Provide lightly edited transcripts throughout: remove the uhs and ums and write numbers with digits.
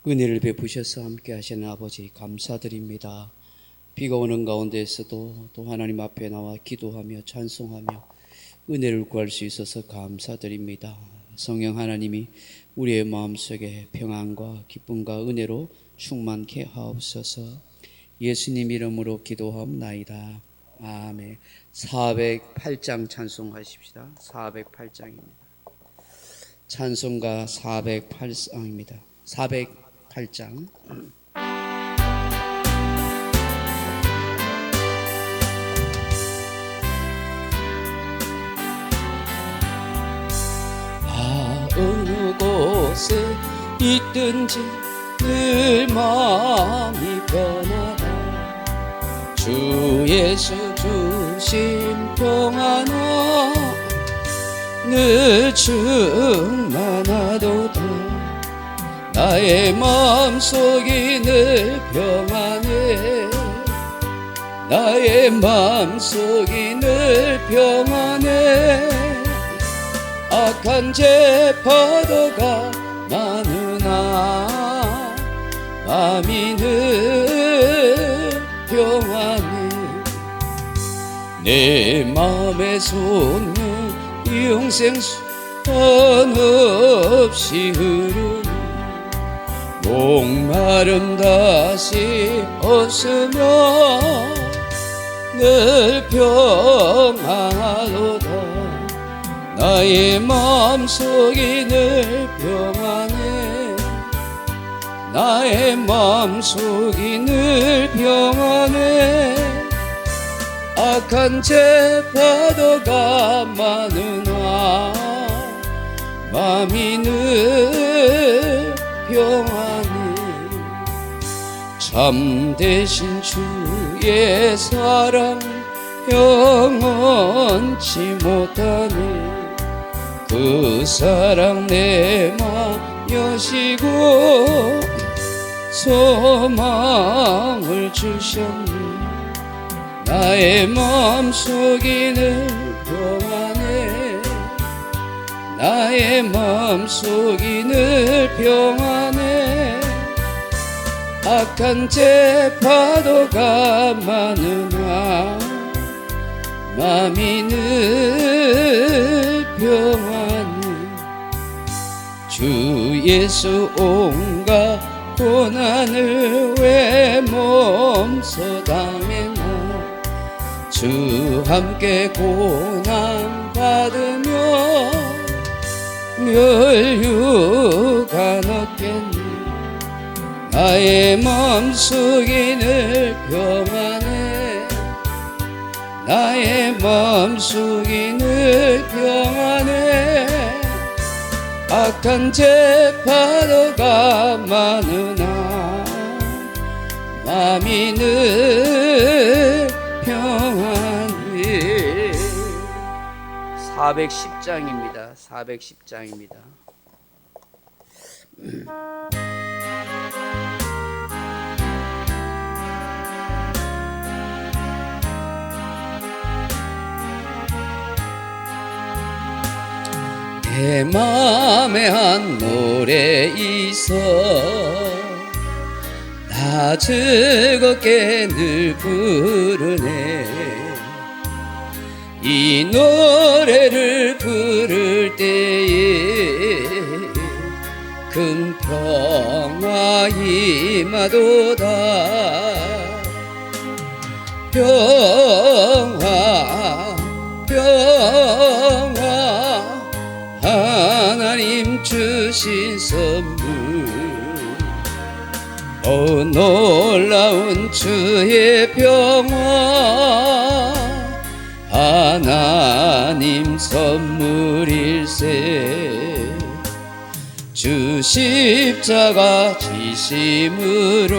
은혜를 베푸셔서 함께 하시는 아버지 감사드립니다. 비가 오는 가운데에서도 또 하나님 앞에 나와 기도하며 찬송하며 은혜를 구할 수 있어서 감사드립니다. 성령 하나님이 우리의 마음속에 평안과 기쁨과 은혜로 충만케 하옵소서. 예수님 이름으로 기도하옵나이다. 아멘. 408장 찬송하십시다. 408장입니다. 찬송가 408장입니다. 408장. 어느 곳에 있든지 늘 마음이 변하다. 주 예수 주신 평안아 늘 충만하도다. 나의 마음속이 늘 평안해. 나의 마음속이 늘 평안해. 악한 죄 파도가 많으나 마음이 늘 평안해. 내 마음에 솟는 영생수 한없이 흐르니 목마름 다시 없으며 늘 평안하도다. 나의 마음속이 늘 평안해. 나의 마음속이 늘 평안해. 악한 죄 파도가 많으나 마음이 늘 평안해. 참되신 주의 사랑 영원치 못하네. 그 사랑 내 맘 여시고 소망을 주셨네. 나의 마음속이 늘 평안해. 나의 마음속이 늘 평안해. 악한 죄 파도가 많으나 마음이 늘 평안해. 주 예수 온갖 고난을 왜 몸소 당했나. 주 함께 고난 받으며 멸류가 얻겠니. 나의 마음속이 늘 평안해. 나의 마음속이 늘 평안해. 악한 죄 파도가 많으나 마음이 늘 평안해. 410장입니다. 410장입니다. 내 맘에 한 노래 있어 나 즐겁게 늘 부르네. 이 노래를 부를 때에 큰 평화 임하도다. 평화 평화 하나님 주신 선물. 놀라운 주의 평화 하나님 선물일세. 주 십자가 지심으로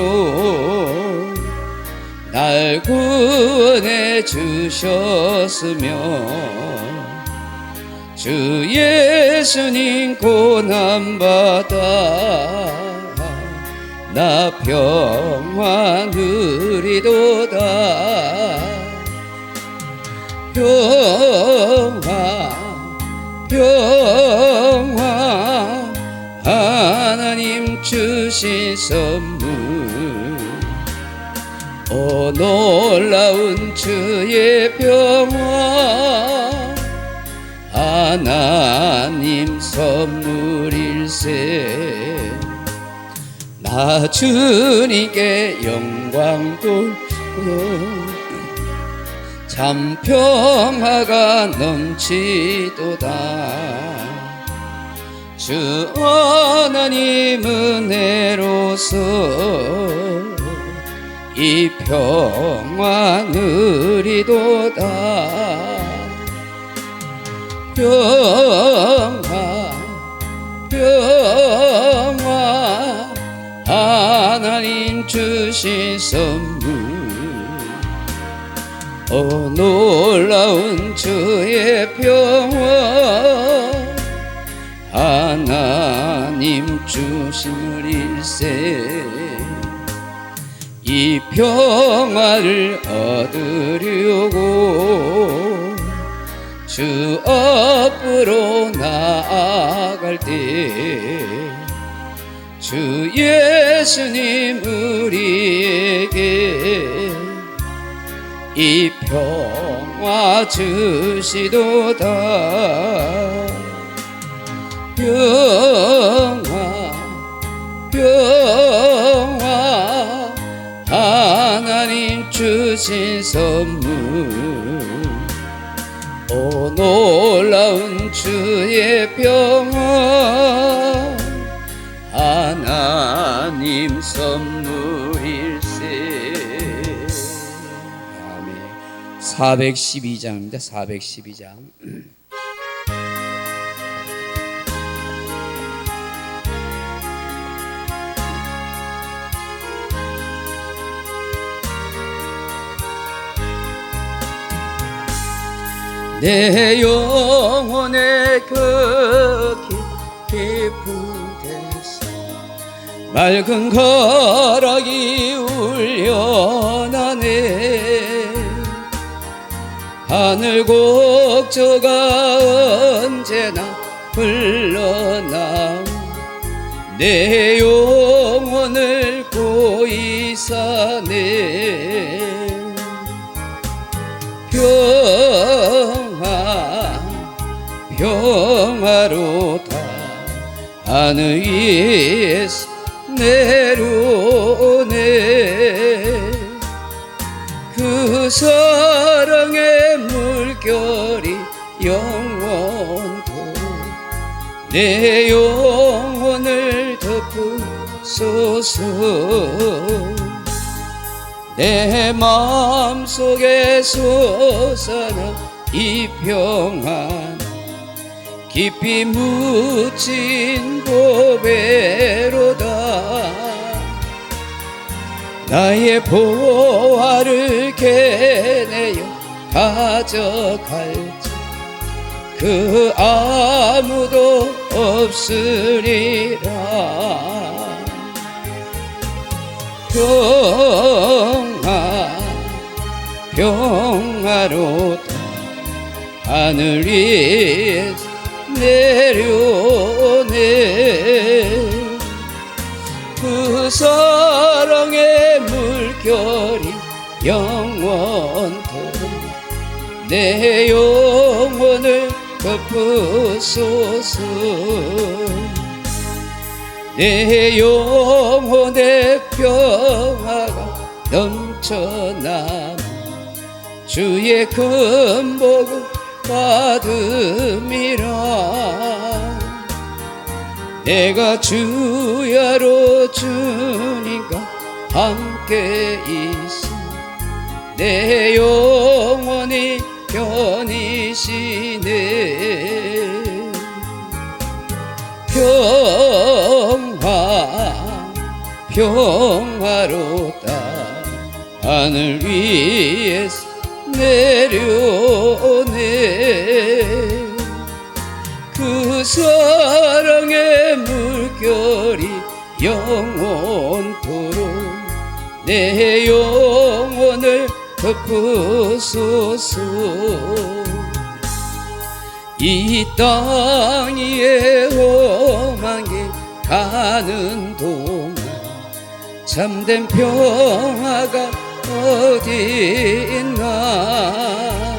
날 구원해 주셨으며 주 예수님 고난받아 나 평화 누리도다. 평화 평화 하나님 주신 주신 선물 오 놀라운 주의 평화 하나님 선물일세 나 주님께 영광 돌고 참 평화가 넘치도다 주 하나님 은혜로서 이 평화 누리도다 평화 평화 하나님 주신 선물 오 놀라운 주의 평화 하나님 주심을일세 이 평화를 얻으려고 주 앞으로 나아갈 때 주 예수님 우리에게 이 평화 주시도다 평화 평화 하나님 주신 선물 오 놀라운 주의 평화 하나님 선물일세 아멘 412장입니다 412장 내 영혼의 그 깊은 데서 맑은 가락이 울려나네 하늘 곡조가 언제나 흘러나오 내 영혼을 고이 사네 평화로다 하늘 위에서 내려오네 그 사랑의 물결이 영원토록 내 영혼을 덮으소서 내 마음속에 솟아나 이 평안 깊이 묻힌 보배로다 나의 보화를 캐내어 가져갈지 그 아무도 없으리라 평화로다 하늘 위에서 내려오네 그 사랑의 물결이 영원토록 내 영혼을 덮으소서 내 영혼의 평화가 넘쳐나며 주의 큰 복을 받음이라 내가 주야로 주님과 함께 있으니 내 영혼이 편이시네 평화로다 하늘 위에서 내려오네 그 사랑의 물결이 영원토록 내 영혼을 덮으소서 이 땅 위에 험한 길 가는 동안 참된 평화가 어디 있나.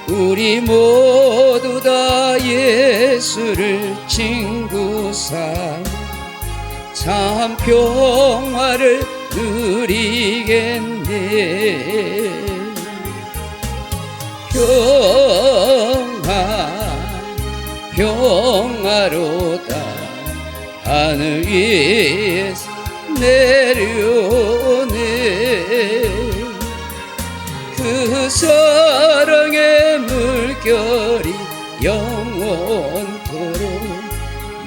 우리 모두 다 예수를 친구 삼아 참 평화를 누리겠네. 평화로다 하늘 위에서 내려오네. 그 사랑의 물결이 영원토록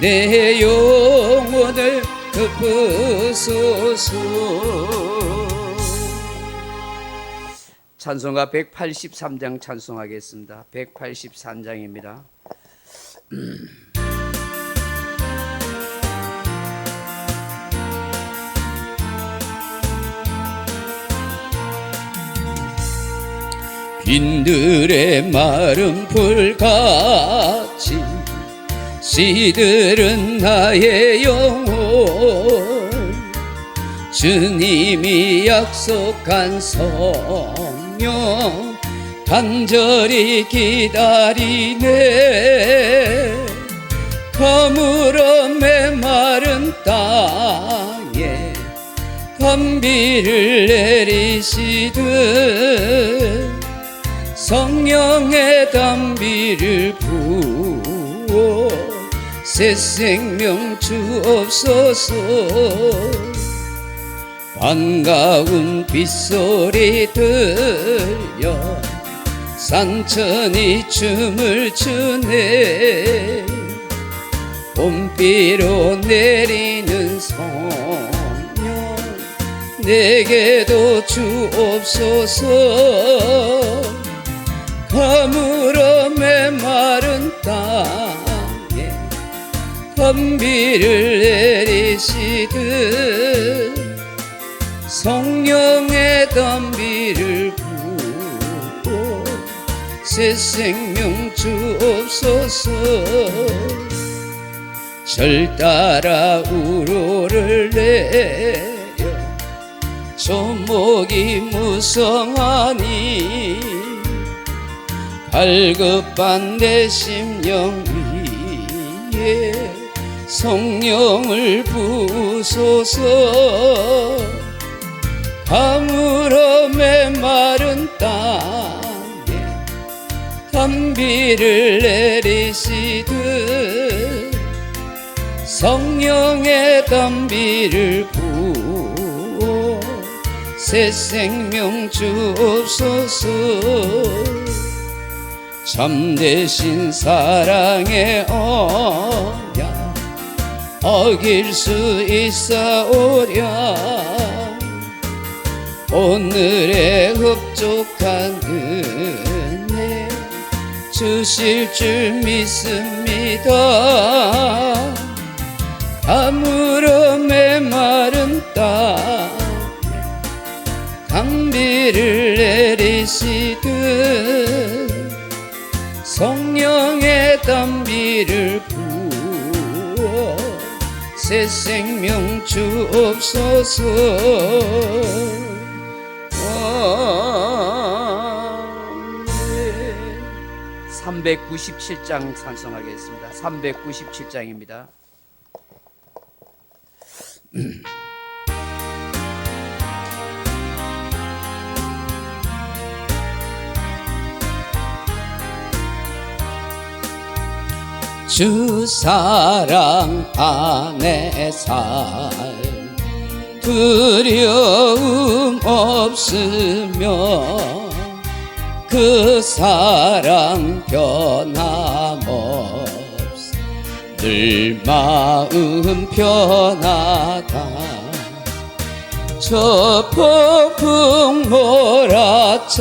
내 영혼을 덮으소서. 찬송가 183장 찬송하겠습니다. 183장입니다. 빈들의 마른 풀같이 시들은 나의 영혼. 주님이 약속한 성령 간절히 기다리네. 가물어 메마른 땅에 단비를 내리시듯 성령의 단비를 부어 새 생명 주옵소서. 반가운 빗소리 들려 산천이 춤을 추네. 봄비로 내리는 성령 내게도 주옵소서. 가물어 메마른 땅에 단비를 내리시듯 성령의 단비를 부어 새 생명 주옵소서. 절 따라 우로를 내려 조목이 무성하니 발급한 내 심령 위에 성령을 부으소서. 가물어 메마른 땅에 단비를 내리시듯 성령의 단비를 부어 새 생명 주옵소서. 참되신 사랑의 언약 어길 수 있사오랴. 오늘의 흡족한 은혜 주실 줄 믿습니다. 가물어 메마른 땅에 단비를 내리시듯 성령의 단비를 부어 새 생명 주옵소서. 397장 찬송하겠습니다. 397장입니다. 주 사랑 안에 살 두려움 없으며 그 사랑 변함없어 늘 마음 편하다. 저 폭풍 몰아쳐서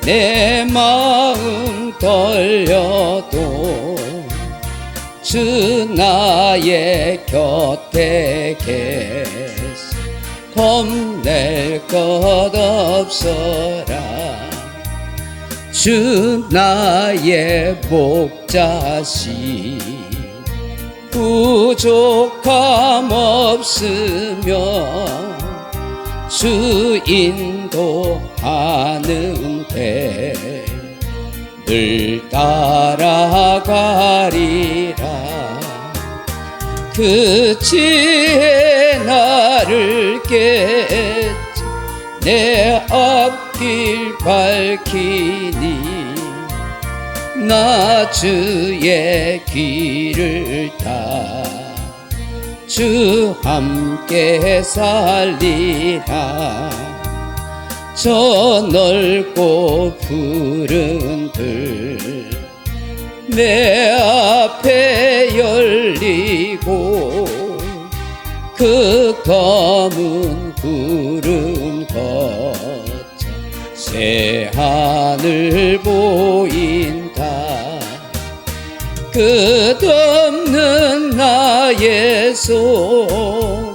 내 마음 떨려도 주 나의 곁에 계시 겁낼 것 없어라. 주 나의 목자시 부족함 없으며 주 인도하는데 늘 따라가리라. 그 지혜 나를 깼지 내 앞길 밝히니 나 주의 길을 다 주 함께 살리라. 저 넓고 푸른 들 내 앞에 열리고 그 검은 구름 거쳐 새 하늘 보인다. 끝없는 나의 손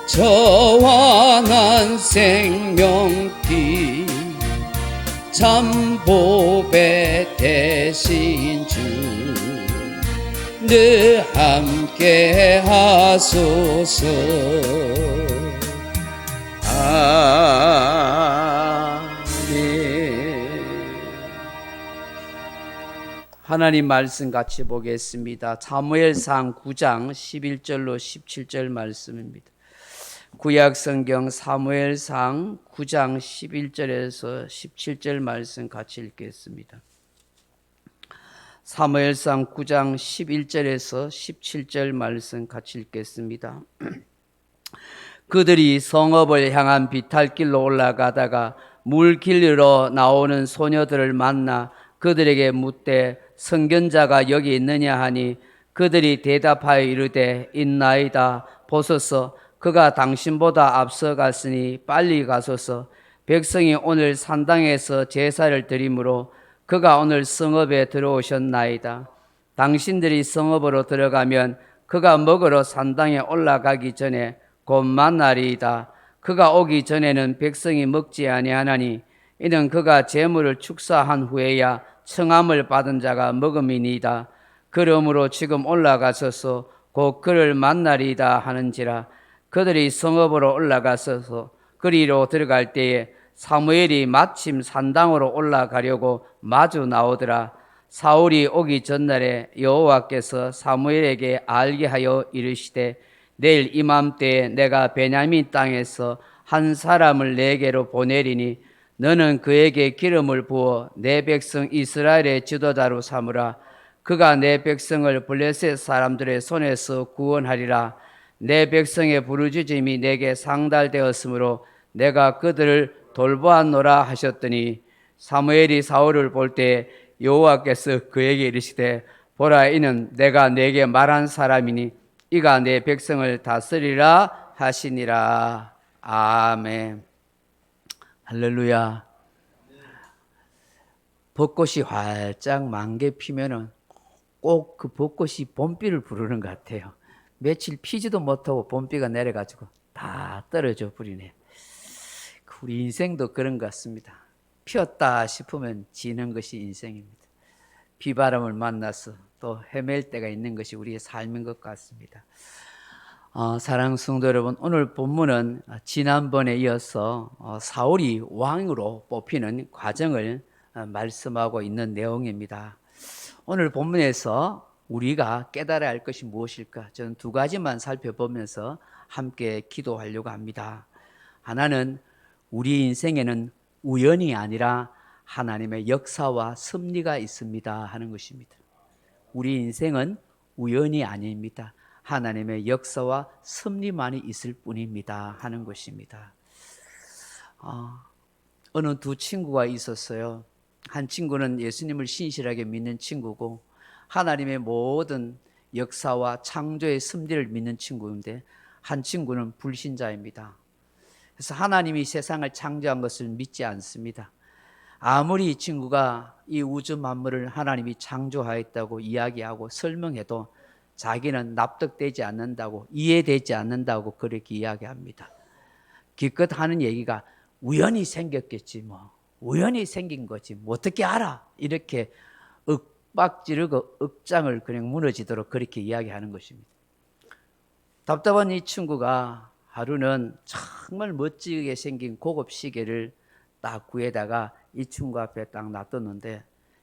저 환한 생명길 참 보배 되신 주 늘 함께 하소서. 하나님 말씀 같이 보겠습니다. 사무엘상 9장 11절로 17절 말씀입니다. 구약성경 사무엘상 9장 11절에서 17절 말씀 같이 읽겠습니다. 사무엘상 9장 11절에서 17절 말씀 같이 읽겠습니다. 그들이 성읍을 향한 비탈길로 올라가다가 물길로 나오는 소녀들을 만나 그들에게 묻되 선견자가 여기 있느냐 하니 그들이 대답하여 이르되 있나이다. 보소서 그가 당신보다 앞서갔으니 빨리 가소서. 백성이 오늘 산당에서 제사를 드리므로 그가 오늘 성읍에 들어오셨나이다. 당신들이 성읍으로 들어가면 그가 먹으러 산당에 올라가기 전에 곧 만나리이다. 그가 오기 전에는 백성이 먹지 아니하나니 이는 그가 제물을 축사한 후에야 청함을 받은 자가 먹음이니이다. 그러므로 지금 올라가서서 곧 그를 만나리이다 하는지라. 그들이 성읍으로 올라가서서 그리로 들어갈 때에 사무엘이 마침 산당으로 올라가려고 마주 나오더라. 사울이 오기 전날에 여호와께서 사무엘에게 알게 하여 이르시되 내일 이맘때에 내가 베냐민 땅에서 한 사람을 내게로 보내리니 너는 그에게 기름을 부어 내 백성 이스라엘의 지도자로 삼으라. 그가 내 백성을 블레셋 사람들의 손에서 구원하리라. 내 백성의 부르짖음이 내게 상달되었으므로 내가 그들을 돌보았노라 하셨더니 사무엘이 사울을 볼 때 여호와께서 그에게 이르시되 보라 이는 내가 내게 말한 사람이니 이가 내 백성을 다스리라 하시니라. 아멘. 할렐루야. 벚꽃이 활짝 만개 피면은 꼭 그 벚꽃이 봄비를 부르는 것 같아요. 며칠 피지도 못하고 봄비가 내려가지고 다 떨어져 버리네. 우리 인생도 그런 것 같습니다. 피었다 싶으면 지는 것이 인생입니다. 비바람을 만나서 또 헤맬 때가 있는 것이 우리의 삶인 것 같습니다. 사랑하는 성도 여러분, 오늘 본문은 지난번에 이어서 사울이 왕으로 뽑히는 과정을 말씀하고 있는 내용입니다. 오늘 본문에서 우리가 깨달아야 할 것이 무엇일까? 저는 두 가지만 살펴보면서 함께 기도하려고 합니다. 하나는 우리 인생에는 우연이 아니라 하나님의 역사와 섭리가 있습니다 하는 것입니다. 우리 인생은 우연이 아닙니다. 하나님의 역사와 섭리만이 있을 뿐입니다 하는 것입니다. 어느 두 친구가 있었어요. 한 친구는 예수님을 신실하게 믿는 친구고 하나님의 모든 역사와 창조의 섭리를 믿는 친구인데 한 친구는 불신자입니다. 그래서 하나님이 세상을 창조한 것을 믿지 않습니다. 아무리 이 친구가 이 우주 만물을 하나님이 창조하였다고 이야기하고 설명해도 자기는 납득되지 않는다고, 이해되지 않는다고 그렇게 이야기합니다. 기껏 하는 얘기가 우연히 생겼겠지 뭐, 우연히 생긴 거지 뭐 어떻게 알아, 이렇게 윽박 지르고 억장을 그냥 무너지도록 그렇게 이야기하는 것입니다. 답답한 이 친구가 하루는 정말 멋지게 생긴 고급 시계를 딱 구해다가 이 친구 앞에 딱 놔뒀는데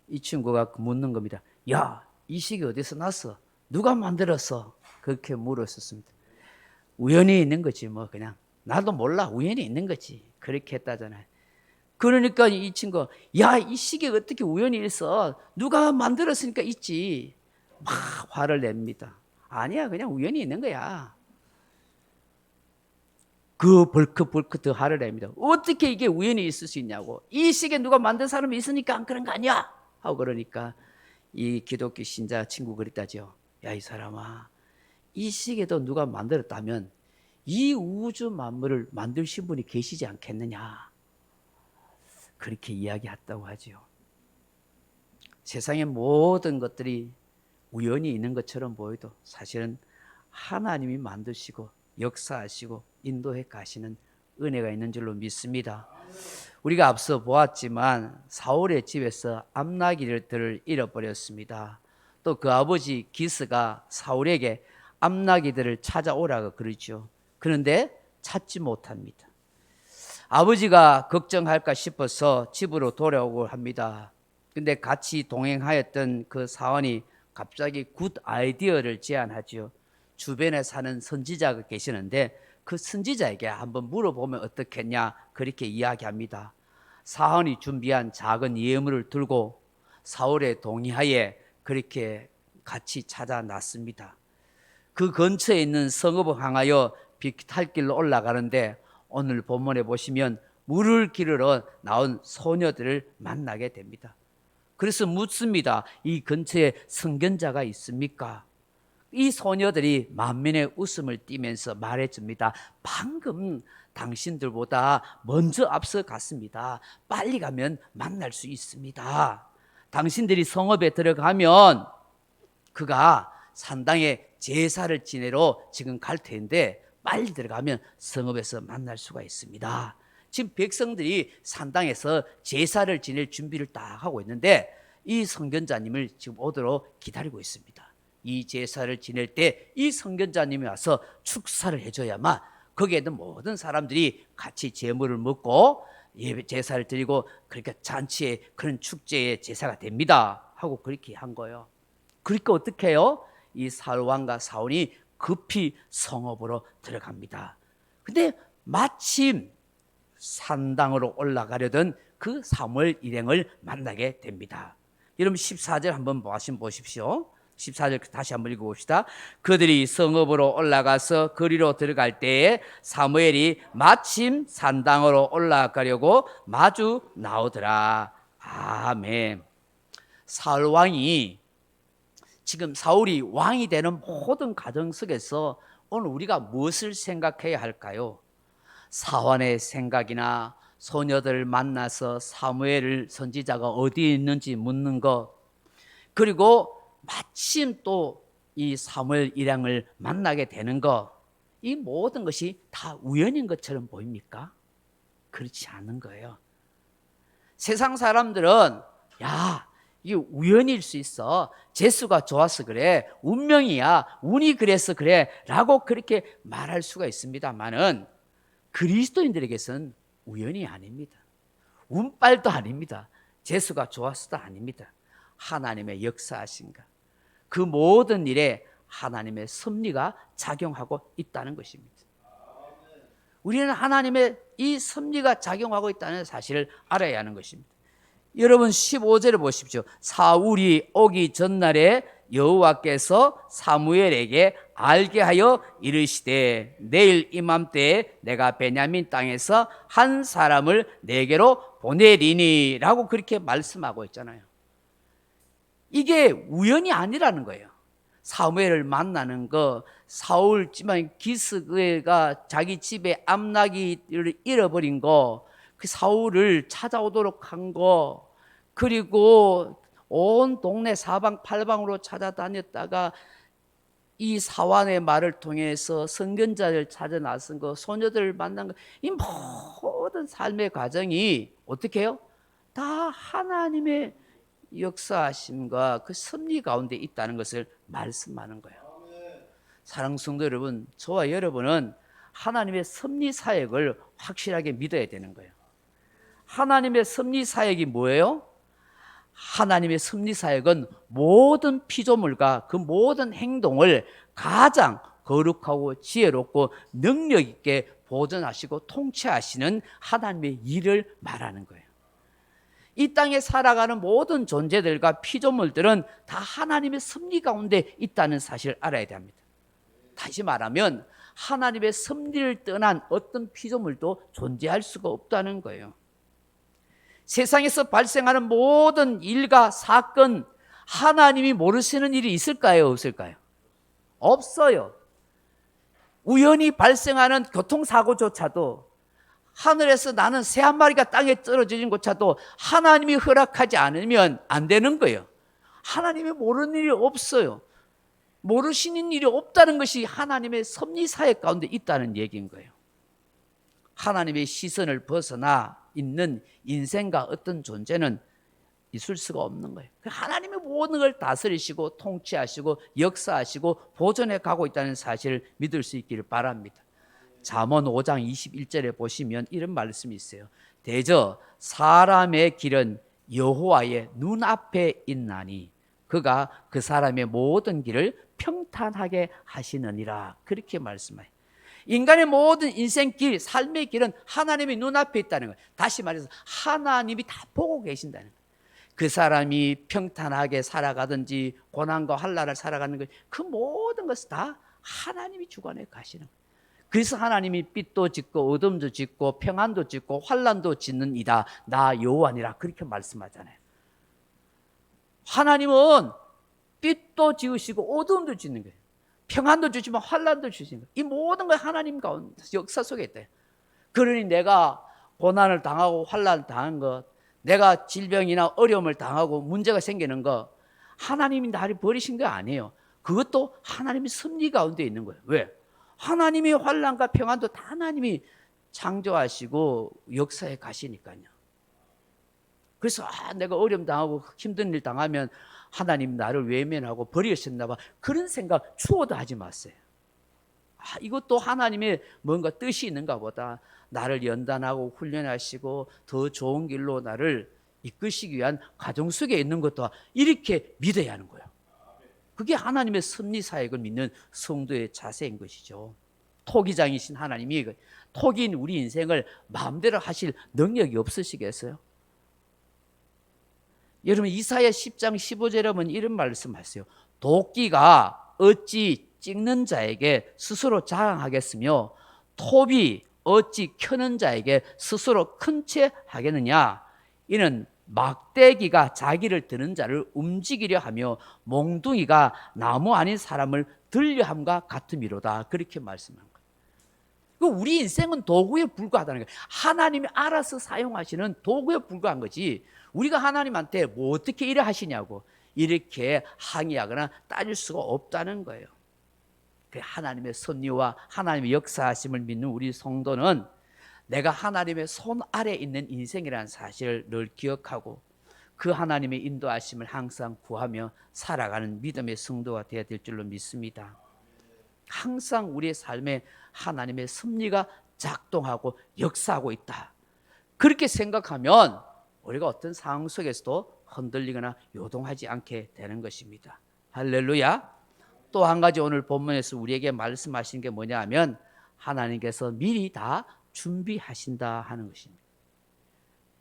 이 친구가 묻는 겁니다. 야, 이 시계 어디서 났어? 누가 만들었어? 그렇게 물었었습니다. 우연히 있는 거지 뭐 그냥. 나도 몰라. 우연히 있는 거지. 그렇게 했다잖아요. 그러니까 이 친구가 야, 이 시계 어떻게 우연히 있어? 누가 만들었으니까 있지. 막 화를 냅니다. 아니야, 그냥 우연히 있는 거야. 그 벌컥벌컥 더 화를 냅니다. 어떻게 이게 우연히 있을 수 있냐고. 이 시계 누가 만든 사람이 있으니까 안 그런 거 아니야? 하고 그러니까 이 기독교 신자 친구 그랬다죠. 야, 이 사람아, 이 시계도 누가 만들었다면 이 우주 만물을 만드신 분이 계시지 않겠느냐. 그렇게 이야기했다고 하죠. 세상의 모든 것들이 우연히 있는 것처럼 보여도 사실은 하나님이 만드시고 역사하시고 인도해 가시는 은혜가 있는 줄로 믿습니다. 우리가 앞서 보았지만 사울의 집에서 암나귀들을 잃어버렸습니다. 또 그 아버지 기스가 사울에게 암나귀들을 찾아오라고 그러죠. 그런데 찾지 못합니다. 아버지가 걱정할까 싶어서 집으로 돌아오고 합니다. 근데 같이 동행하였던 그 사원이 갑자기 굿 아이디어를 제안하죠. 주변에 사는 선지자가 계시는데 그 선지자에게 한번 물어보면 어떻겠냐 그렇게 이야기합니다. 사원이 준비한 작은 예물을 들고 사울의 동의하에 그렇게 같이 찾아 났습니다. 그 근처에 있는 성읍을 향하여 비탈길로 올라가는데 오늘 본문에 보시면 물을 기르러 나온 소녀들을 만나게 됩니다. 그래서 묻습니다. 이 근처에 선견자가 있습니까? 이 소녀들이 만면의 웃음을 띠면서 말해줍니다. 방금 당신들보다 먼저 앞서갔습니다. 빨리 가면 만날 수 있습니다. 당신들이 성읍에 들어가면 그가 산당에 제사를 지내러 지금 갈 텐데 빨리 들어가면 성읍에서 만날 수가 있습니다. 지금 백성들이 산당에서 제사를 지낼 준비를 딱 하고 있는데 이 선견자님을 지금 오도록 기다리고 있습니다. 이 제사를 지낼 때 이 선견자님이 와서 축사를 해줘야만 거기에 있는 모든 사람들이 같이 제물을 먹고 제사를 드리고 그러니까 잔치에 그런 축제의 제사가 됩니다 하고 그렇게 한 거예요. 그러니까 어떻게 해요? 이 사울왕과 사울이 급히 성읍으로 들어갑니다. 근데 마침 산당으로 올라가려던 그 사무엘 일행을 만나게 됩니다. 여러분 14절 한번 보십시오. 14절 다시 한번 읽어봅시다. 그들이 성읍으로 올라가서 거리로 들어갈 때에 사무엘이 마침 산당으로 올라가려고 마주 나오더라. 아멘. 사울 왕이 지금 사울이 왕이 되는 모든 과정 속에서 오늘 우리가 무엇을 생각해야 할까요? 사환의 생각이나 소녀들을 만나서 사무엘 선지자가 어디에 있는지 묻는 것, 그리고 마침 또 이 사무엘 일행을 만나게 되는 것, 이 모든 것이 다 우연인 것처럼 보입니까? 그렇지 않은 거예요. 세상 사람들은 야, 이게 우연일 수 있어. 재수가 좋아서 그래. 운명이야. 운이 그래서 그래. 라고 그렇게 말할 수가 있습니다만은 그리스도인들에게서는 우연이 아닙니다. 운빨도 아닙니다. 재수가 좋아서도 아닙니다. 하나님의 역사하신가. 그 모든 일에 하나님의 섭리가 작용하고 있다는 것입니다. 우리는 하나님의 이 섭리가 작용하고 있다는 사실을 알아야 하는 것입니다. 여러분 15절을 보십시오. 사울이 오기 전날에 여호와께서 사무엘에게 알게 하여 이르시되 내일 이맘때에 내가 베냐민 땅에서 한 사람을 내게로 보내리니 라고 그렇게 말씀하고 있잖아요. 이게 우연이 아니라는 거예요. 사무엘을 만나는 거, 사울 집안 기스가 자기 집에 암나귀를 잃어버린 거, 그 사울을 찾아오도록 한 거, 그리고 온 동네 사방팔방으로 찾아다녔다가 이 사환의 말을 통해서 선견자를 찾아 나선 거, 소녀들을 만난 거, 이 모든 삶의 과정이 어떻게 해요? 다 하나님의 역사하심과 그 섭리 가운데 있다는 것을 말씀하는 거예요. 사랑하는 성도 여러분, 저와 여러분은 하나님의 섭리 사역을 확실하게 믿어야 되는 거예요. 하나님의 섭리 사역이 뭐예요? 하나님의 섭리 사역은 모든 피조물과 그 모든 행동을 가장 거룩하고 지혜롭고 능력 있게 보존하시고 통치하시는 하나님의 일을 말하는 거예요. 이 땅에 살아가는 모든 존재들과 피조물들은 다 하나님의 섭리 가운데 있다는 사실을 알아야 합니다. 다시 말하면 하나님의 섭리를 떠난 어떤 피조물도 존재할 수가 없다는 거예요. 세상에서 발생하는 모든 일과 사건, 하나님이 모르시는 일이 있을까요? 없을까요? 없어요. 우연히 발생하는 교통사고조차도, 하늘에서 나는 새 한 마리가 땅에 떨어지는 것조차도 하나님이 허락하지 않으면 안 되는 거예요. 하나님이 모르는 일이 없어요. 모르시는 일이 없다는 것이 하나님의 섭리 사역 가운데 있다는 얘기인 거예요. 하나님의 시선을 벗어나 있는 인생과 어떤 존재는 있을 수가 없는 거예요. 하나님의 모든 걸 다스리시고 통치하시고 역사하시고 보존해 가고 있다는 사실을 믿을 수 있기를 바랍니다. 잠언 5장 21절에 보시면 이런 말씀이 있어요. 대저 사람의 길은 여호와의 눈앞에 있나니 그가 그 사람의 모든 길을 평탄하게 하시느니라. 그렇게 말씀해요. 인간의 모든 인생길, 삶의 길은 하나님의 눈앞에 있다는 거예요. 다시 말해서 하나님이 다 보고 계신다는 거예요. 그 사람이 평탄하게 살아가든지 고난과 환난을 살아가는 것, 그 모든 것을 다 하나님이 주관해 가시는 거예요. 그래서 하나님이 빛도 짓고 어둠도 짓고 평안도 짓고 환난도 짓는 이다 나 여호와니라 그렇게 말씀하잖아요. 하나님은 빛도 지으시고 어둠도 짓는 거예요. 평안도 주시면 환난도 주시는 거예요. 이 모든 걸 하나님 가운데 역사 속에 있대요. 그러니 내가 고난을 당하고 환난을 당한 것, 내가 질병이나 어려움을 당하고 문제가 생기는 것, 하나님이 나를 버리신 게 아니에요. 그것도 하나님의 섭리 가운데 있는 거예요. 왜? 하나님의 환난과 평안도 다 하나님이 창조하시고 역사에 가시니까요. 그래서 내가 어려움 당하고 힘든 일 당하면 하나님 나를 외면하고 버리셨나 봐, 그런 생각 추호도 하지 마세요. 이것도 하나님의 뭔가 뜻이 있는가 보다. 나를 연단하고 훈련하시고 더 좋은 길로 나를 이끄시기 위한 과정 속에 있는 것도 이렇게 믿어야 하는 거예요. 그게 하나님의 섭리 사역을 믿는 성도의 자세인 것이죠. 토기장이신 하나님이 토기인 우리 인생을 마음대로 하실 능력이 없으시겠어요? 여러분 이사야 10장 15절에 보면 이런 말씀하세요. 도끼가 어찌 찍는 자에게 스스로 자랑하겠으며 톱이 어찌 켜는 자에게 스스로 큰 채 하겠느냐. 이는 막대기가 자기를 드는 자를 움직이려 하며 몽둥이가 나무 아닌 사람을 들려함과 같음이로다. 그렇게 말씀한 거예요. 우리 인생은 도구에 불과하다는 거예요. 하나님이 알아서 사용하시는 도구에 불과한 거지, 우리가 하나님한테 뭐 어떻게 일을 하시냐고 이렇게 항의하거나 따질 수가 없다는 거예요. 하나님의 섭리와 하나님의 역사하심을 믿는 우리 성도는 내가 하나님의 손 아래에 있는 인생이라는 사실을 늘 기억하고 그 하나님의 인도하심을 항상 구하며 살아가는 믿음의 성도가 되어야 될 줄로 믿습니다. 항상 우리의 삶에 하나님의 섭리가 작동하고 역사하고 있다, 그렇게 생각하면 우리가 어떤 상황 속에서도 흔들리거나 요동하지 않게 되는 것입니다. 할렐루야. 또 한 가지 오늘 본문에서 우리에게 말씀하신 게 뭐냐 하면 하나님께서 미리 다 준비하신다 하는 것입니다.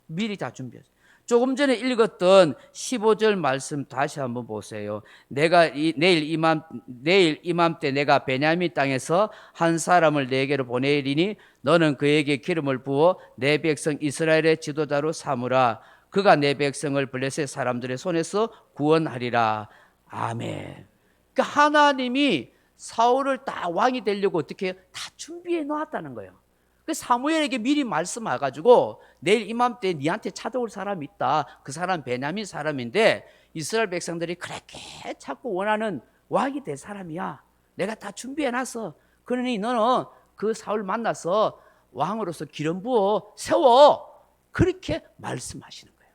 미리 다 준비하신다. 조금 전에 읽었던 15절 말씀 다시 한번 보세요. 내가 내일 이맘때 내가 베냐민 땅에서 한 사람을 내게로 보내리니 너는 그에게 기름을 부어 내 백성 이스라엘의 지도자로 삼으라. 그가 내 백성을 블레셋 사람들의 손에서 구원하리라. 아멘. 그러니까 하나님이 사울을 다 왕이 되려고 어떻게 해요? 다 준비해 놓았다는 거예요. 그 사무엘에게 미리 말씀해가지고 내일 이맘때 니한테 찾아올 사람이 있다. 그 사람 베냐민 사람인데 이스라엘 백성들이 그렇게 자꾸 원하는 왕이 될 사람이야. 내가 다 준비해놨어. 그러니 너는 그 사울 만나서 왕으로서 기름 부어 세워. 그렇게 말씀하시는 거예요.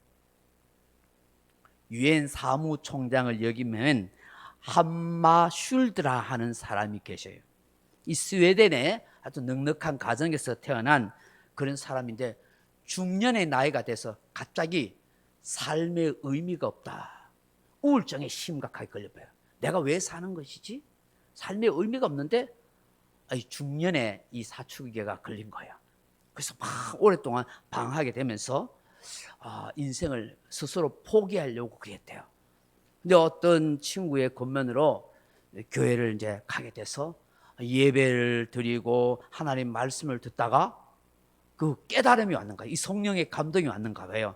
유엔 사무총장을 역이면 함마 슐드라 하는 사람이 계셔요. 이 스웨덴의 아주 넉넉한 가정에서 태어난 그런 사람인데 중년의 나이가 돼서 갑자기 삶의 의미가 없다, 우울증에 심각하게 걸려봐요. 내가 왜 사는 것이지? 삶의 의미가 없는데 중년에 이 사춘기가 걸린 거야. 그래서 막 오랫동안 방황하게 되면서 인생을 스스로 포기하려고 그랬대요. 근데 어떤 친구의 권면으로 교회를 이제 가게 돼서 예배를 드리고 하나님 말씀을 듣다가 그 깨달음이 왔는가, 이 성령의 감동이 왔는가 봐요.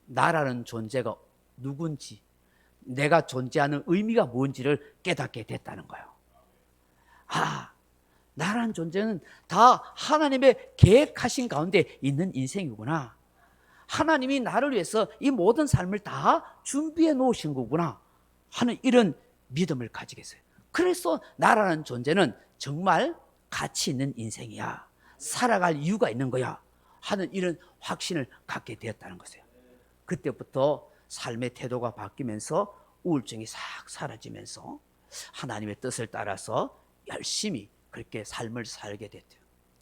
나라는 존재가 누군지, 내가 존재하는 의미가 뭔지를 깨닫게 됐다는 거예요. 나라는 존재는 다 하나님의 계획하신 가운데 있는 인생이구나. 하나님이 나를 위해서 이 모든 삶을 다 준비해 놓으신 거구나 하는 이런 믿음을 가지겠어요. 그래서 나라는 존재는 정말 가치 있는 인생이야, 살아갈 이유가 있는 거야 하는 이런 확신을 갖게 되었다는 것이에요. 그때부터 삶의 태도가 바뀌면서 우울증이 싹 사라지면서 하나님의 뜻을 따라서 열심히 그렇게 삶을 살게 됐대요.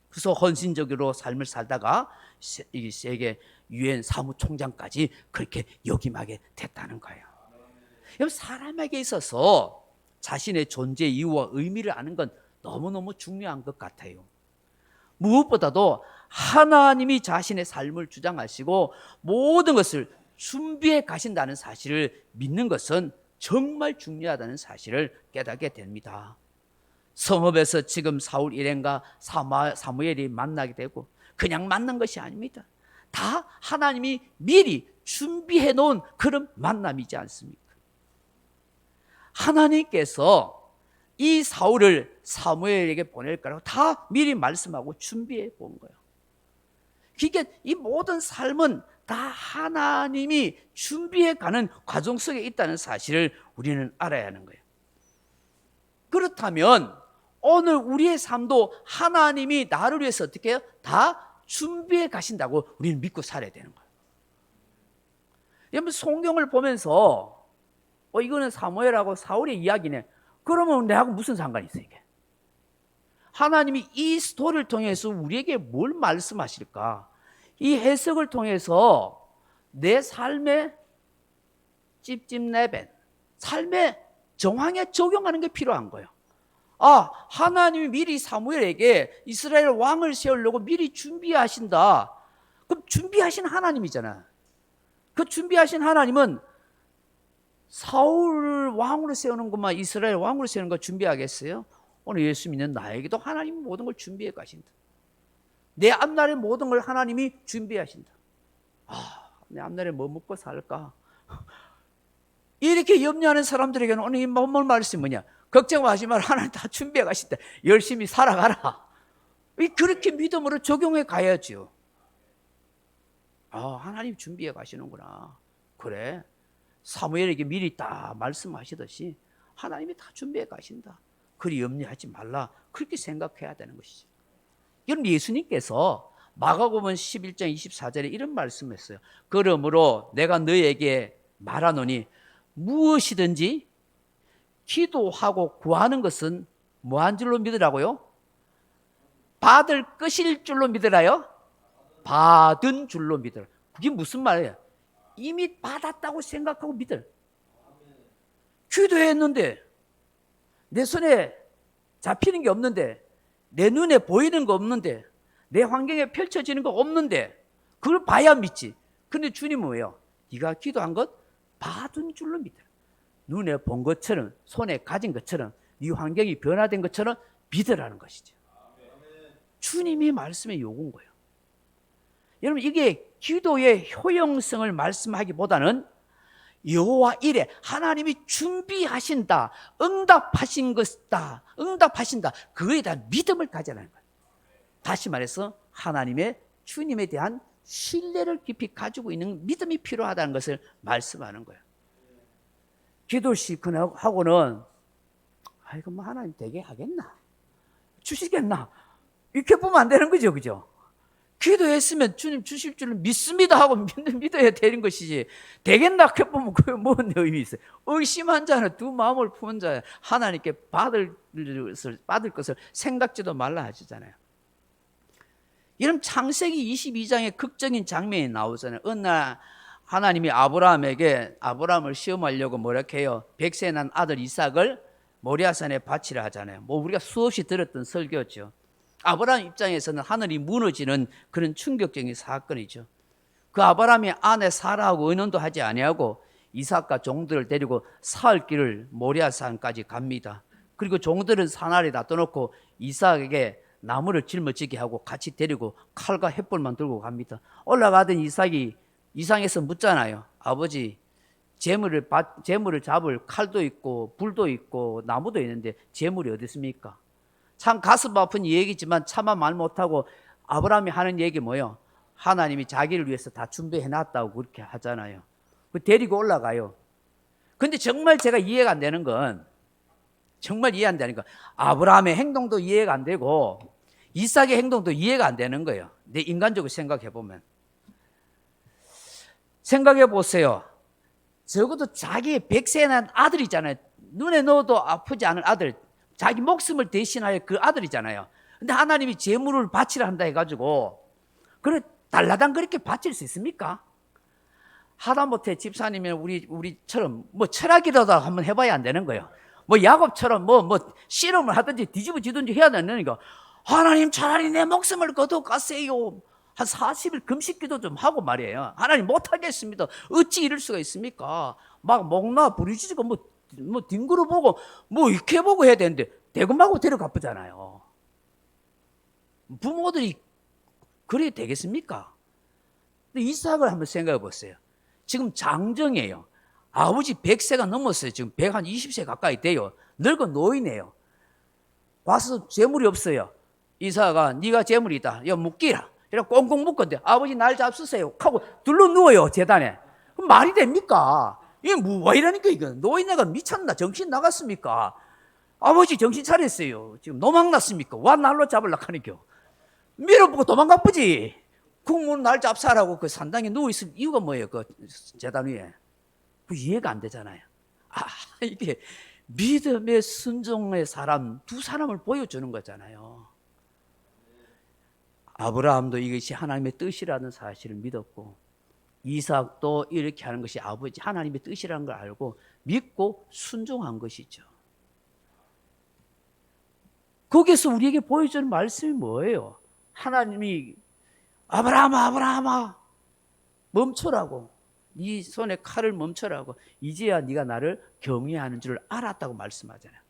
그래서 헌신적으로 삶을 살다가 세계 유엔 사무총장까지 그렇게 역임하게 됐다는 거예요. 사람에게 있어서 자신의 존재 이유와 의미를 아는 건 너무너무 중요한 것 같아요. 무엇보다도 하나님이 자신의 삶을 주장하시고 모든 것을 준비해 가신다는 사실을 믿는 것은 정말 중요하다는 사실을 깨닫게 됩니다. 성읍에서 지금 사울 일행과 사무엘이 만나게 되고 그냥 만난 것이 아닙니다. 다 하나님이 미리 준비해 놓은 그런 만남이지 않습니까? 하나님께서 이 사울을 사무엘에게 보낼 거라고 다 미리 말씀하고 준비해 본 거예요. 그러니까 이 모든 삶은 다 하나님이 준비해 가는 과정 속에 있다는 사실을 우리는 알아야 하는 거예요. 그렇다면 오늘 우리의 삶도 하나님이 나를 위해서 어떻게 해요? 다 준비해 가신다고 우리는 믿고 살아야 되는 거예요. 여러분, 성경을 보면서 이거는 사무엘하고 사울의 이야기네. 그러면 내하고 무슨 상관이 있어요, 이게? 하나님이 이 스토리를 통해서 우리에게 뭘 말씀하실까? 이 해석을 통해서 내 삶의 찝찝내벤, 삶의 정황에 적용하는 게 필요한 거예요. 하나님이 미리 사무엘에게 이스라엘 왕을 세우려고 미리 준비하신다. 그럼 준비하신 하나님이잖아. 그 준비하신 하나님은 사울을 왕으로 세우는 것만, 이스라엘 왕으로 세우는 거 준비하겠어요? 오늘 예수 믿는 나에게도 하나님이 모든 걸 준비해 가신다. 내 앞날의 모든 걸 하나님이 준비하신다. 내 앞날에 뭐 먹고 살까? 이렇게 염려하는 사람들에게는 오늘 이 말씀이 뭐냐? 걱정하지 마라. 하나님 다 준비해 가신다. 열심히 살아가라. 그렇게 믿음으로 적용해 가야죠. 하나님 준비해 가시는구나. 그래. 사무엘에게 미리 딱 말씀하시듯이 하나님이 다 준비해 가신다. 그리 염려하지 말라. 그렇게 생각해야 되는 것이죠. 여러분, 예수님께서 마가복음 11장 24절에 이런 말씀을 했어요. 그러므로 내가 너에게 말하노니 무엇이든지 기도하고 구하는 것은 뭐한 줄로 믿으라고요? 받을 것일 줄로 믿으라요? 받은 줄로 믿으라. 그게 무슨 말이에요? 이미 받았다고 생각하고 믿으라. 기도했는데 내 손에 잡히는 게 없는데, 내 눈에 보이는 거 없는데, 내 환경에 펼쳐지는 거 없는데 그걸 봐야 믿지. 근데 주님은 뭐예요? 네가 기도한 것 받은 줄로 믿으라. 눈에 본 것처럼, 손에 가진 것처럼, 네 환경이 변화된 것처럼 믿으라는 것이죠. 주님이 말씀의 요구인 거예요. 여러분, 이게 기도의 효용성을 말씀하기보다는 여호와 이레, 하나님이 준비하신다, 응답하신 것이다, 응답하신다, 그거에 대한 믿음을 가져라는 거예요. 다시 말해서 하나님의, 주님에 대한 신뢰를 깊이 가지고 있는 믿음이 필요하다는 것을 말씀하는 거예요. 기도하고는 이거 뭐 하나님 되게 하겠나? 주시겠나? 이렇게 보면 안 되는 거죠, 그죠? 기도했으면 주님 주실 줄을 믿습니다 하고 믿어야 되는 것이지, 되겠나 해보면 그게 뭔 의미 있어요? 의심한 자는 두 마음을 푸는 자야. 하나님께 받을 것을 생각지도 말라 하시잖아요. 이런 창세기 22장의 극적인 장면이 나오잖아요. 어느 날 하나님이 아브라함을 시험하려고 뭐라 해요? 100세 난 아들 이삭을 모리아산에 바치라 하잖아요. 뭐 우리가 수없이 들었던 설교죠. 아브라함 입장에서는 하늘이 무너지는 그런 충격적인 사건이죠. 그 아브라함이 아내 사라하고 의논도 하지 아니하고 이삭과 종들을 데리고 사흘 길을 모리아산까지 갑니다. 그리고 종들은 산 아래 놔둬놓고 이삭에게 나무를 짊어지게 하고 같이 데리고 칼과 횃불만 들고 갑니다. 올라가던 이삭이 이상해서 묻잖아요. 아버지, 재물을 잡을 칼도 있고 불도 있고 나무도 있는데 재물이 어디 있습니까? 참 가슴 아픈 얘기지만 차마 말 못하고 아브라함이 하는 얘기 뭐예요? 하나님이 자기를 위해서 다 준비해놨다고 그렇게 하잖아요. 데리고 올라가요. 근데 정말 제가 이해가 안 되는 건, 아브라함의 행동도 이해가 안 되고 이삭의 행동도 이해가 안 되는 거예요. 내 인간적으로 생각해 보면. 생각해 보세요. 적어도 자기의 100세 난 아들이잖아요. 눈에 넣어도 아프지 않은 아들, 자기 목숨을 대신하여 그 아들이잖아요. 근데 하나님이 재물을 바치라 한다 해가지고 그래 달라당 그렇게 바칠 수 있습니까? 하다못해 집사님이나 우리처럼 뭐 철학이라도 한번 해봐야 안 되는 거예요. 뭐 야곱처럼 뭐 실험을 하든지 뒤집어지든지 해야 되는 거. 하나님 차라리 내 목숨을 거둬가세요. 한 40일 금식기도 좀 하고 말이에요. 하나님 못하겠습니다. 어찌 이럴 수가 있습니까? 막 목나 부리지고 뭐 뒹굴어 보고 뭐 이렇게 보고 해야 되는데 대금하고 데려가 보잖아요. 부모들이 그래야 되겠습니까? 근데 이삭을 한번 생각해 보세요. 지금 장정이에요. 아버지 100세가 넘었어요. 지금 120세 가까이 돼요. 늙은 노인이에요. 와서 재물이 없어요. 이삭아, 네가 재물이 있다. 야, 묶기라. 이렇게 꽁꽁 묶었는데 아버지 날 잡수세요 하고 둘러 누워요, 재단에. 그럼 말이 됩니까? 이게 뭐 이러니까 이거 노인네가 미쳤나? 정신 나갔습니까? 아버지 정신 차렸어요. 지금 노망 났습니까? 와 날로 잡으려고 하니까 밀어보고 도망가 보지. 국문 날 잡사라고 그 산당에 누워있을 이유가 뭐예요? 그 재단 위에. 그 이해가 안 되잖아요. 이게 믿음의 순종의 사람 두 사람을 보여주는 거잖아요. 아브라함도 이것이 하나님의 뜻이라는 사실을 믿었고 이삭도 이렇게 하는 것이 아버지 하나님의 뜻이라는 걸 알고 믿고 순종한 것이죠. 거기서 우리에게 보여주는 말씀이 뭐예요? 하나님이 아브라함아 멈춰라고, 네 손에 칼을 멈춰라고, 이제야 네가 나를 경외하는 줄 알았다고 말씀하잖아요.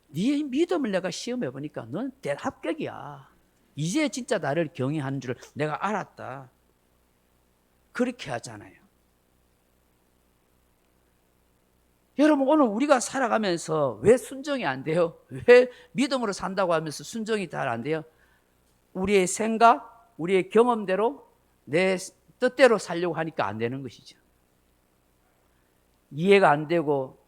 네 믿음을 내가 시험해 보니까 넌 대합격이야. 이제 진짜 나를 경외하는 줄 내가 알았다. 그렇게 하잖아요. 여러분, 오늘 우리가 살아가면서 왜 순종이 안 돼요? 왜 믿음으로 산다고 하면서 순종이 잘 안 돼요? 우리의 생각, 우리의 경험대로 내 뜻대로 살려고 하니까 안 되는 것이죠. 이해가 안 되고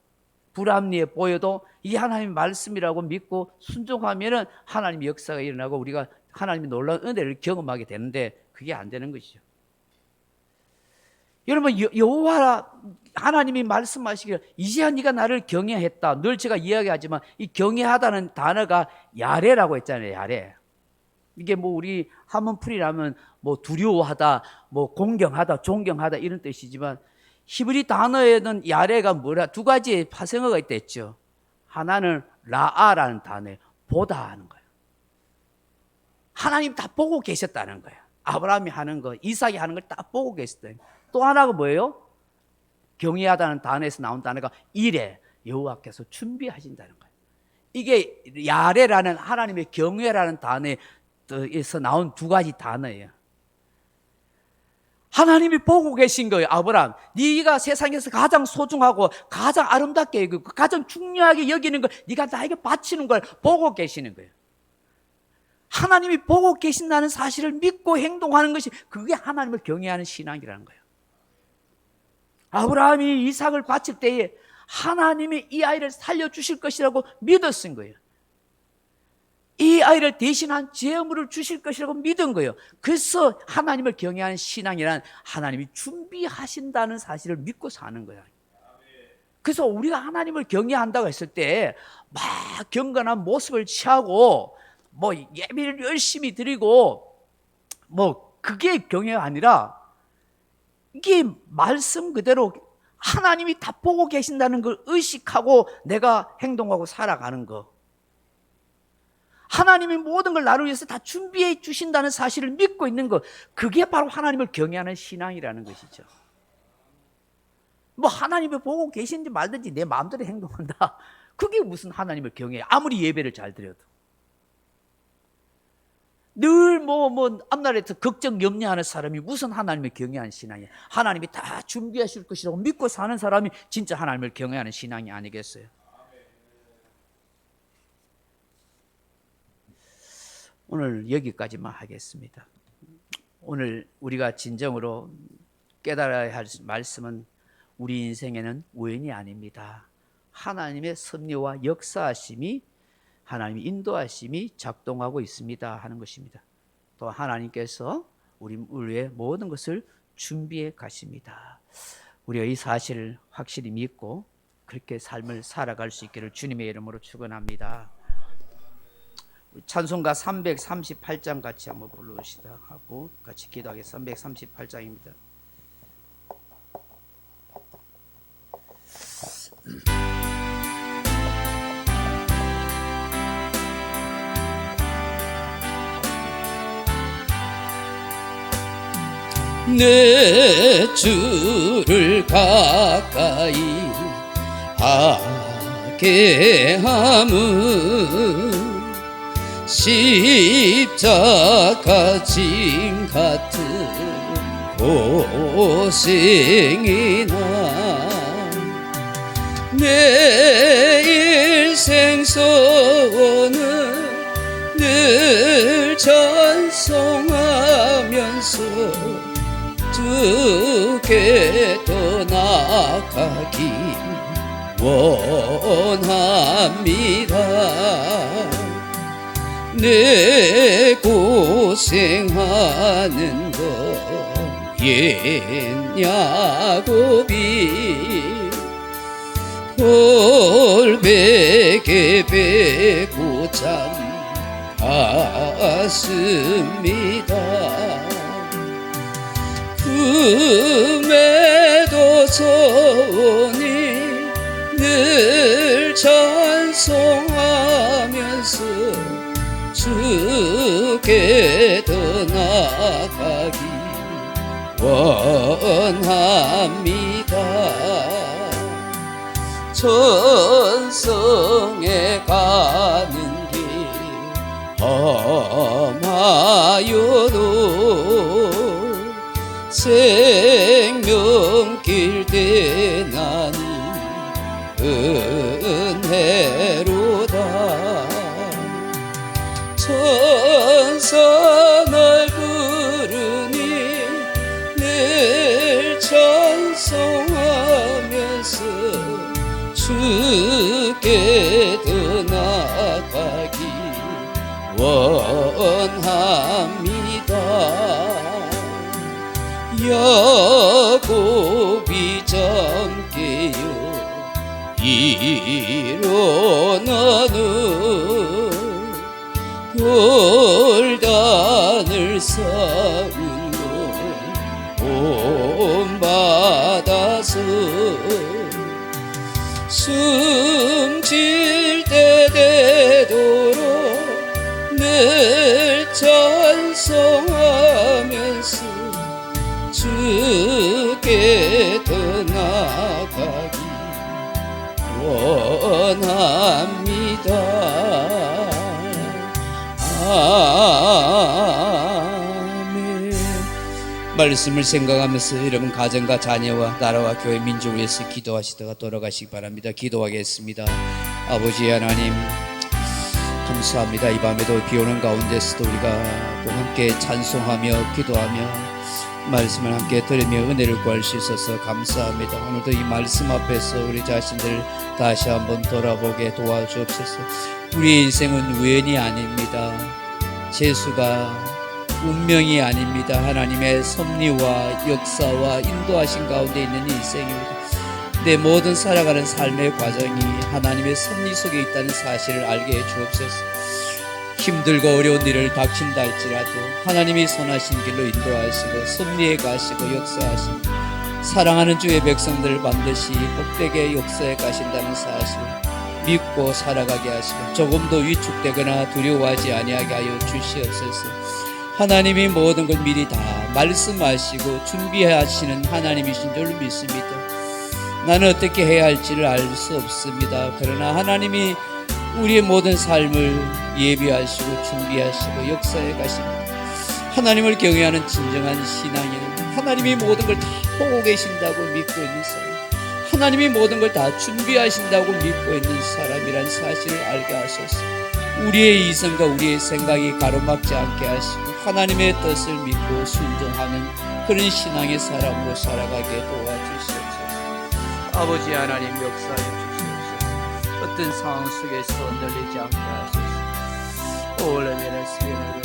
불합리해 보여도 이게 하나님의 말씀이라고 믿고 순종하면은 하나님의 역사가 일어나고 우리가 하나님의 놀라운 은혜를 경험하게 되는데 그게 안 되는 것이죠. 여러분, 여호와 하나님이 말씀하시기를 이제야 네가 나를 경외했다. 늘 제가 이야기하지만 이 경외하다는 단어가 야레라고 했잖아요. 야레. 이게 뭐 우리 한문풀이라면 뭐 두려워하다, 뭐 공경하다, 존경하다 이런 뜻이지만 히브리 단어에는 야레가 뭐라 두 가지의 파생어가 있댔죠. 하나는 라아라는 단어에 보다 하는 거예요. 하나님 다 보고 계셨다는 거예요. 아브라함이 하는 거, 이삭이 하는 걸 다 보고 계셨다는 거예요. 또 하나가 뭐예요? 경외하다는 단어에서 나온 단어가 이레, 여호와께서 준비하신다는 거예요. 이게 야레라는 하나님의 경외라는 단어에서 나온 두 가지 단어예요. 하나님이 보고 계신 거예요. 아브라함, 네가 세상에서 가장 소중하고 가장 아름답게 여기고 가장 중요하게 여기는 걸 네가 나에게 바치는 걸 보고 계시는 거예요. 하나님이 보고 계신다는 사실을 믿고 행동하는 것이 그게 하나님을 경외하는 신앙이라는 거예요. 아브라함이 이삭을 바칠 때에 하나님이 이 아이를 살려주실 것이라고 믿었은 거예요. 이 아이를 대신한 제물을 주실 것이라고 믿은 거예요. 그래서 하나님을 경외하는 신앙이란 하나님이 준비하신다는 사실을 믿고 사는 거야. 그래서 우리가 하나님을 경외한다고 했을 때 막 경건한 모습을 취하고 뭐 예배를 열심히 드리고 뭐 그게 경외가 아니라 이게 말씀 그대로 하나님이 다 보고 계신다는 걸 의식하고 내가 행동하고 살아가는 거. 하나님이 모든 걸 나를 위해서 다 준비해 주신다는 사실을 믿고 있는 것, 그게 바로 하나님을 경외하는 신앙이라는 것이죠. 뭐 하나님이 보고 계신지 말든지 내 마음대로 행동한다, 그게 무슨 하나님을 경외해. 아무리 예배를 잘 드려도 늘 앞날에서 걱정 염려하는 사람이 무슨 하나님을 경외하는 신앙이에요. 하나님이 다 준비하실 것이라고 믿고 사는 사람이 진짜 하나님을 경외하는 신앙이 아니겠어요? 오늘 여기까지만 하겠습니다. 오늘 우리가 진정으로 깨달아야 할 말씀은 우리 인생에는 우연이 아닙니다. 하나님의 섭리와 역사하심이, 하나님의 인도하심이 작동하고 있습니다 하는 것입니다. 또 하나님께서 우리의 모든 것을 준비해 가십니다. 우리가 이 사실을 확실히 믿고 그렇게 삶을 살아갈 수 있기를 주님의 이름으로 축원합니다. 찬송가 338장 같이 한번 부르시다 하고 같이 기도하겠습니다. 338장입니다. 내 주를 가까이 하게 함은 십자가 짐 같은 고생이나 내 일생 소원은 늘 찬송하면서 주께 떠나가기 원합니다. 내 고생하는 것 옛 야곱이 돌베개 베고 잠갔습니다. 금에도 소원이 늘 찬송하면서 주께 떠나가기 원합니다. 천성에 가는 길 험하여도 생명길 대나니 은혜로다. 천사 날 부르니 늘 찬송하면서 주께 떠나가기 원합니다. 야곱이 잠 깨어 일어나는 yor단을 쌓은 돈 받아서 숨질 때 되도록 늘 찬송하면서 주께 떠나가기 원합니다. 아멘. 말씀을 생각하면서 여러분 가정과 자녀와 나라와 교회 민족을 위해서 기도하시다가 돌아가시기 바랍니다. 기도하겠습니다. 아버지 하나님, 감사합니다. 이 밤에도 비 오는 가운데서도 우리가 또 함께 찬송하며 기도하며 말씀을 함께 들으며 은혜를 구할 수 있어서 감사합니다. 오늘도 이 말씀 앞에서 우리 자신들 다시 한번 돌아보게 도와주옵소서. 우리의 인생은 우연이 아닙니다. 재수가 운명이 아닙니다. 하나님의 섭리와 역사와 인도하신 가운데 있는 인생입니다. 내 모든 살아가는 삶의 과정이 하나님의 섭리 속에 있다는 사실을 알게 해 주옵소서. 힘들고 어려운 일을 닥친다 할지라도 하나님이 선하신 길로 인도하시고 섭리에 가시고 역사하시고 사랑하는 주의 백성들을 반드시 복되게 역사에 가신다는 사실 믿고 살아가게 하시고 조금도 위축되거나 두려워하지 아니하게 하여 주시옵소서. 하나님이 모든 걸 미리 다 말씀하시고 준비하시는 하나님이신 줄 믿습니다. 나는 어떻게 해야 할지를 알 수 없습니다. 그러나 하나님이 우리의 모든 삶을 예비하시고 준비하시고 역사에 가십니다. 하나님을 경외하는 진정한 신앙인은 하나님이 모든 걸 다 보고 계신다고 믿고 있는 사람, 하나님이 모든 걸 다 준비하신다고 믿고 있는 사람이란 사실을 알게 하소서. 우리의 이성과 우리의 생각이 가로막지 않게 하시고 하나님의 뜻을 믿고 순종하는 그런 신앙의 사람으로 살아가게 도와주시옵소서. 아버지 하나님 역사해 주시옵소서. 어떤 상황 속에서 흔들리지 않게 하소서. 올레메레스비네베